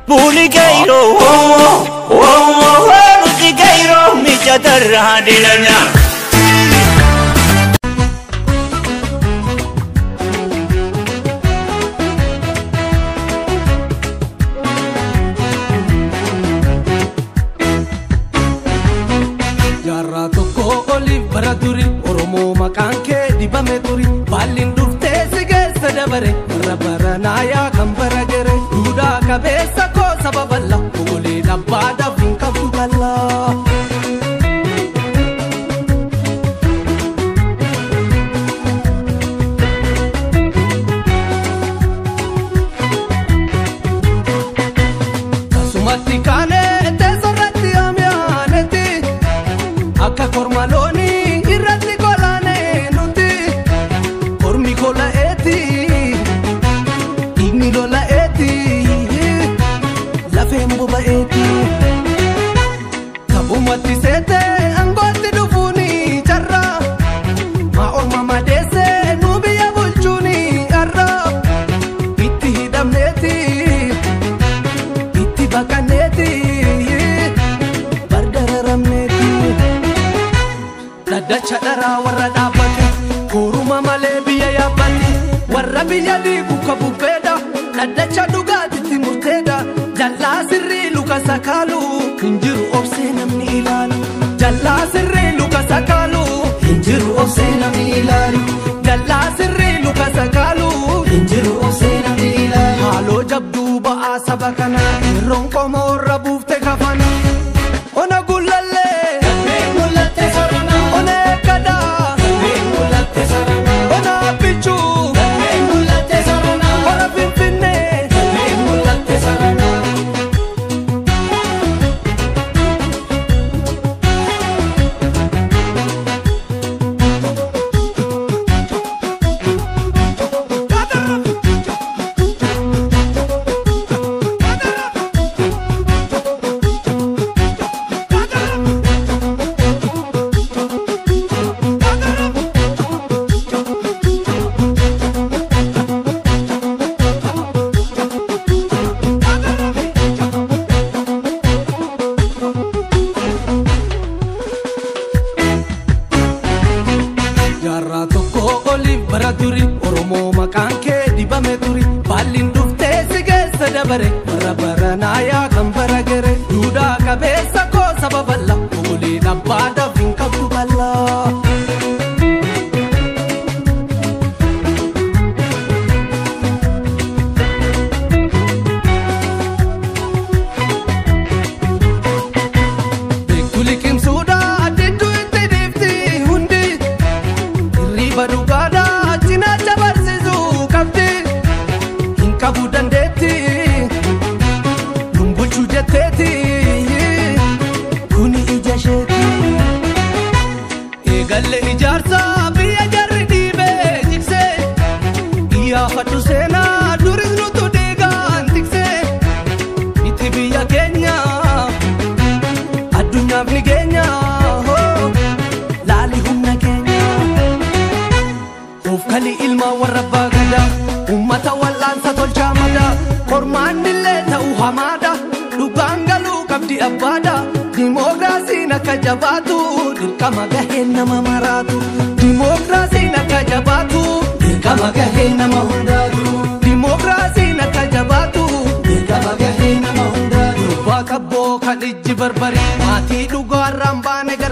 Puli gairo, nuti gairo, mi jadarra dilanya. Jarra tokko oliif bara duri Oromoo maqaan kee dibame turi Baalliin dhuftee si keessa dabare warra baranaayaa kan bara gere duudhaa qabeessa koo saba bal'aa ogolee dhabbaadhaaf hin qabdu bal'aa. Kasumatti kaanee teessorratti amyaanetti akka kormalooni irratti kolaane nuti kormi kola'eeti dhiigni lola'eeti lafeen boba'eeti kabumatti seete angootti dhufuuni carra maa orma madeesse nu biyya bulchuuni arra itti hidhamneeti itti baqanneeti bardararamneeti. Daddacha dharaa warra dhaabbate Kuruma malee biyya yaabbate warra biyya dhiibu ka bubbeedha daddacha dhugaatitti murteedha jallaa sirrii luka sakaalu hin jiru obsee namni ilaalu jallaa sirrii luka sakaalu hin jiru obsee namni ilaalu jallaa sirrii luka sakaalu hin jiru obsee namni ilaalu haaloo jabduu ba'aa saba kana yerroon qomoo irra buufte kafana ona gullallee. Jarra tokko oliif bara duri Oromoo maqaan kee dibame turi Baalliin dhuftee si keessa dabare warra baranaayaa kan bara gere duudhaa qabeessa koo saba bal'aa ogolee dhabbaadhaaf hin qabdu bal'aa. Badugaada cinaacha barsiisuu qabdi hin qabu dandeetti lumbulchuu jetteeti kuni ija isheeti eegalle ijaarsa biyya jarri dhiibee jiksee iyyaafadhu seenaa duris nutu dhiigaan tiksee itti biyya keenya addunyaaf ni geenya laali humna keenya. Kali ilma warra baagada ummata wal'aansa tolchaa mada kormaannillee ta'uu hamaadha dhugaan galuu qabdi abbaadha dimookiraasiin akka jabaatu dirqama gaheen nama maraatu dimookiraasiin akka jabaatu dirqama gaheen nama hundaatu dimookiraasiin akka jabaatu dirqama gaheen nama hundaatu dubbaa qabboo kan ijji barbari maatii dhugaarraan baane gara